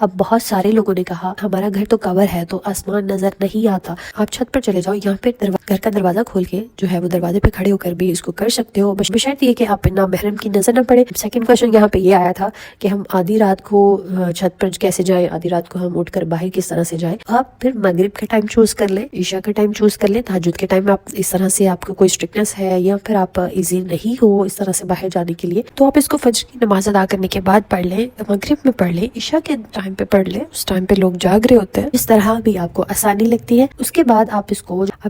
اب بہت سارے لوگوں نے کہا ہمارا گھر تو کور ہے تو آسمان نظر نہیں آتا، آپ چھت پر چلے جاؤ، یہاں پہ گھر کا دروازہ کھول کے جو ہے وہ دروازے پہ کھڑے ہو کر بھی اس کو کر سکتے ہو، بشرط یہ کہ آپ پہ نامحرم کی نظر نہ پڑے۔ سیکنڈ کویشچن یہاں پہ یہ آیا تھا کہ ہم آدھی رات کو چھت پر کیسے جائیں، آدھی رات کو ہم اٹھ کر باہر کس طرح سے جائیں۔ آپ پھر مغرب کا ٹائم چوز کر لیں، عشاء کا ٹائم چوز کر لیں، تہجد کے ٹائم آپ اس طرح سے آپ کو کوئی اسٹرکٹنس ہے یا پھر آپ ایزی نہیں ہو اس طرح سے باہر جانے کے لیے تو آپ اس کو فجر کی نماز ادا کرنے کے بعد پڑھ لیں، مغرب میں پڑھ لیں، عشاء کے ٹائم پہ پڑھ لیں، اس ٹائم پہ لوگ جاگ رہے ہوتے ہیں، اس طرح بھی آپ کو آسانی لگتی ہے۔ اس کے بعد آپ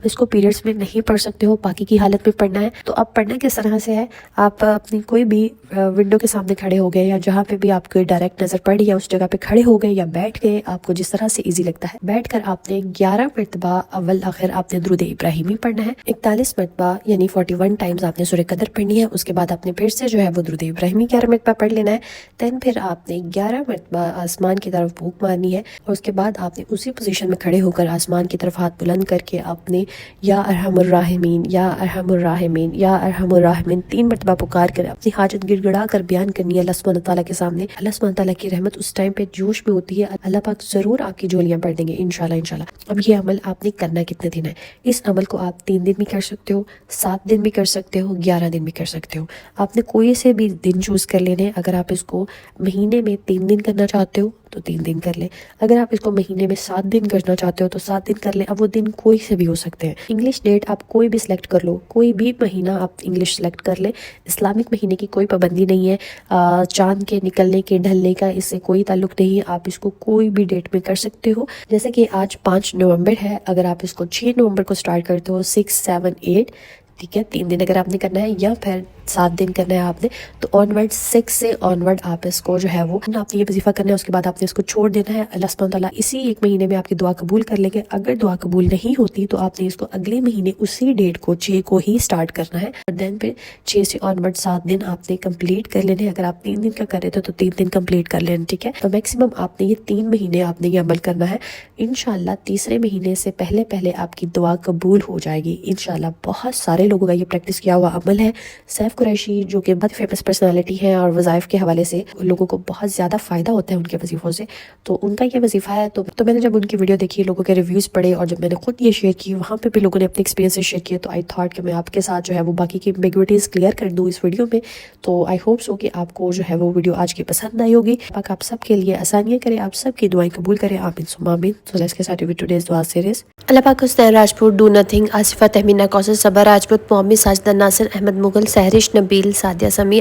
اس کو پیریڈز میں نہیں پڑھ سکتے ہو، باقی کی حالت میں پڑھنا ہے تو آپ پڑھنا کس طرح سے ہے، آپ اپنی کوئی بھی ونڈو کے سامنے کھڑے ہو گئے یا جہاں پہ بھی آپ کو ڈائریکٹ نظر پڑ رہی ہے اس جگہ پہ کھڑے ہو گئے یا بیٹھ گئے، آپ کو جس طرح سے ایزی لگتا ہے بیٹھ کر آپ نے 11 مرتبہ اول آخر آپ نے درود ابراہیمی پڑھنا ہے، 41 مرتبہ یعنی 41 ٹائمز آپ نے سورہ قدر پڑھنی ہے۔ اس کے بعد آپ نے پھر سے جو ہے وہ درود ابراہیمی 11 مرتبہ پڑھ لینا ہے، دین پھر آپ نے 11 مرتبہ آسمان کی طرف بھوک مارنی ہے اور اس کے بعد آپ نے اسی پوزیشن میں کھڑے ہو کر آسمان کی طرف ہاتھ بلند کر کے آپ نے یا ارحم الراحمین یا ارحم الراحمین یا ارحم الراحمین 3 مرتبہ پکار کر اپنی حاجت گڑ گڑا کر بیان کرنی ہے اللہ سبحانہ تعالیٰ کے سامنے۔ اللہ سبحانہ تعالیٰ کی رحمت اس ٹائم پہ جوش میں ہوتی ہے، اللہ پاک ضرور آپ کی جولیاں بھر دیں گے انشاءاللہ۔ اب یہ عمل آپ نے کرنا کتنے دن ہے؟ اس عمل کو آپ 3 دن بھی کر سکتے ہو، 7 دن بھی کر سکتے ہو، 11 دن بھی کر سکتے ہو، آپ نے کوئی سے بھی دن چوز کر لینے۔ اگر آپ اس کو مہینے میں 3 دن کرنا چاہتے ہو تو 3 دن کر لیں، اگر آپ اس کو مہینے میں 7 دن کرنا چاہتے ہو تو 7 دن کر لیں۔ اب وہ دن کوئی سے بھی ہو سکتے ہیں، انگلش ڈیٹ آپ کوئی بھی سلیکٹ کر لو، کوئی بھی مہینہ آپ انگلش سلیکٹ کر لیں، اسلامک مہینے کی کوئی پابندی نہیں ہے، چاند کے نکلنے کے ڈھلنے کا اس سے کوئی تعلق نہیں ہے، آپ اس کو کوئی بھی ڈیٹ میں کر سکتے ہو۔ جیسے کہ آج 5 نومبر ہے، اگر آپ اس کو 6 نومبر کو سٹارٹ کرتے ہو 6 7 8 ٹھیک ہے، 3 دن اگر آپ نے کرنا ہے یا پھر 7 دن کرنا ہے آپ نے تو آنورڈ 6 سے آنورڈ آپ اس کو جو ہے وہ آپ نے یہ وظیفہ کرنا ہے، اس کے بعد آپ نے اس کو چھوڑ دینا ہے۔ اللہ سبحانہ تعالیٰ اسی ایک مہینے میں آپ کی دعا قبول کر لیں گے۔ اگر دعا قبول نہیں ہوتی تو آپ نے اس کو اگلے مہینے اسی ڈیٹ کو 6 کو ہی سٹارٹ کرنا ہے اور دین پھر 6 سے آنورڈ 7 دن آپ نے کمپلیٹ کر لینے۔ اگر آپ 3 دن کا کر رہے تھے تو 3 دن کمپلیٹ کر لینا، ٹھیک ہے۔ تو میکسیمم آپ نے یہ 3 مہینے آپ نے یہ عمل کرنا ہے، انشاءاللہ تیسرے مہینے سے پہلے آپ کی دعا قبول ہو جائے گی انشاءاللہ۔ بہت سارے لوگوں کا یہ پریکٹس کیا ہوا عمل ہے۔ سیف قریشی جو کہ بہت فیمس پرسنالٹی ہیں اور وظائف کے حوالے سے لوگوں کو بہت زیادہ فائدہ ہوتا ہے ان کے وظیفوں سے، تو ان کا یہ وظیفہ ہے۔ تو میں نے جب ان کی ویڈیو دیکھی، لوگوں کے ریویوز پڑھے اور جب میں نے خود یہ شیئر کی، وہاں پہ بھی لوگوں نے اپنے ایکسپیرینس شیئر کیے، تو آئی تھاٹ کہ میں آپ کے ساتھ جو ہے وہ باقی کی ایمبیگوٹیز کلیئر کر دوں اس ویڈیو میں۔ تو آئی ہوپ سو کہ آپ کو جو ہے وہ ویڈیو آج کی پسند آئی ہوگی۔ پاک آپ سب کے لیے آسانیاں کرے، آپ سب کی دعائیں قبول کرے، آمین ثم آمین۔ So let's get started with today's dua series. اللہ پاک حسنین راجپوت، ڈو نتھنگ، آصفہ تہمینہ، کوثر صبا راجپوت، محمد ساجدہ ناصر، احمد مغل، سہرش نبیل، سعدیہ سمیع،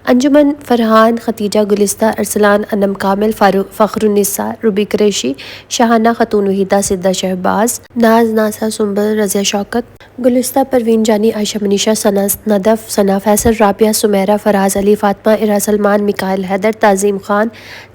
انجمن فرحان، ختیجہ گلستہ، ارسلان انم کامل، فخر النساء، روبی قریشی، شاہانہ خاتون، وحیدہ سدہ شہباز، ناز ناسا سنبل، رضیہ شوکت، گلستہ پروین جانی، عائشہ منیشہ، ثنا ندف، ثنا فیصل، رابعہ سمیرہ، فراز علی، فاطمہ ارا، سلمان، میکائل حیدر، تعظیم خان،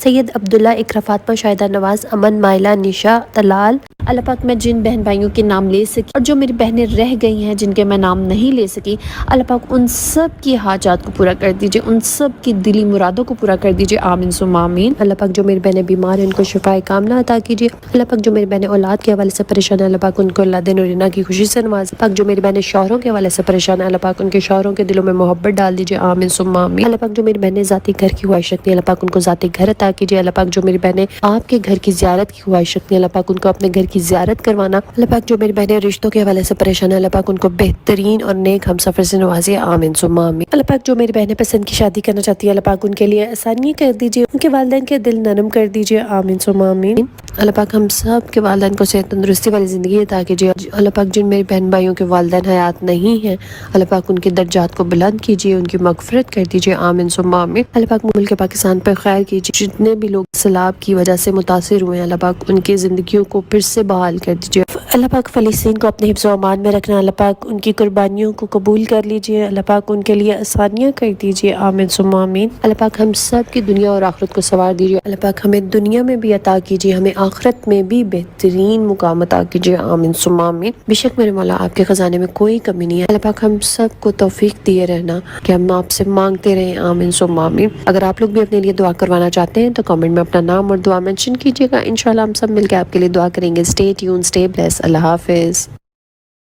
سید عبداللہ، اقرا فاطمہ، شاہدہ نواز، امن، مائلہ، نشا، طلال۔ اللہ پاک میں جن بہن بھائیوں کے نام لے سکی اور جو میری بہنیں رہ گئی ہیں جن کے میں نام نہیں لے سکی، اللہ پاک ان سب کی حاجات کو پورا کر دیجئے، ان سب کی دلی مرادوں کو پورا کر دیجئے، آمین ثم آمین۔ اللہ پاک جو میری بہنیں بیمار ہیں ان کو شفائے کاملہ عطا کیجئے۔ اللہ پاک جو میری بہنیں اولاد کے حوالے سے پریشان ہیں، اللہ پاک ان کو اللہ دین اور رینا کی خوشی سے نواز۔ اللہ پاک جو میری بہنیں شوہروں کے حوالے سے پریشان ہیں، اللہ پاک ان کے شوہروں کے دلوں میں محبت ڈال دیجئے، آمین ثم آمین۔ اللہ پاک جو میری بہنیں ذاتی گھر کی خواہش رکھتی ہیں، اللہ پاک ان کو ذاتی گھر عطا کیجئے۔ اللہ پاک جو میری بہنیں آپ کے گھر کی زیارت کی خواہش رکھتی ہیں، اللہ پاک ان کو اپنے گھر کی زیارت کروانا۔ اللہ پاک جو میری بہنیں رشتوں کے حوالے سے پریشان ہیں، اللہ پاک ان کو بہترین اور نیک ہم سفر سے نوازیے، آمین ثم آمین۔ اللہ پاک جو میری بہنیں پسند کی شادی کرنا چاہتی ہیں، اللہ پاک ان کے لیے آسانی کر دیجئے، ان کے والدین کے دل نرم کر دیجئے، آمین ثم آمین۔ اللہ پاک ہم سب کے والدین کو صحت تندرستی والی زندگی عطا کیجئے۔ اللہ پاک جن میری بہن بھائیوں کے والدین حیات نہیں ہیں، اللہ پاک ان کے درجات کو بلند کیجئے، ان کی مغفرت کر دیجئے، آمین ثم آمین۔ اللہ پاک ملک پاکستان پر خیر کیجئے، جتنے بھی لوگ سیلاب کی وجہ سے متاثر ہوئے ہیں، اللہ پاک ان کی زندگیوں کو پھر سے بحال کر دیجئے۔ اللہ پاک فلسطین کو اپنے حفظ و امان میں رکھنا، اللہ پاک ان کی قربانیوں کو قبول کر لیجئے، اللہ پاک ان کے لیے آسانیاں کر دیجئے، آمین ثم آمین۔ اللہ پاک ہم سب کی دنیا اور آخرت کو سنوار دیجئے، اللہ پاک ہمیں دنیا میں بھی عطا کیجئے، ہمیں آخرت میں بھی بہترین مقام عطا کیجئے، آمین ثم آمین۔ بے شک میرے مولا آپ کے خزانے میں کوئی کمی نہیں ہے، اللہ پاک ہم سب کو توفیق دیے رہنا کہ ہم آپ سے مانگتے رہیں، آمین ثم آمین۔ اگر آپ لوگ بھی اپنے لیے دعا کروانا چاہتے ہیں تو کامنٹ میں اپنا نام اور دعا مینشن کیجئے گا، انشاءاللہ ہم سب مل کے آپ کے لیے دعا کریں گے۔ اسٹے ٹیون، اسٹے بلیس، اللہ حافظ۔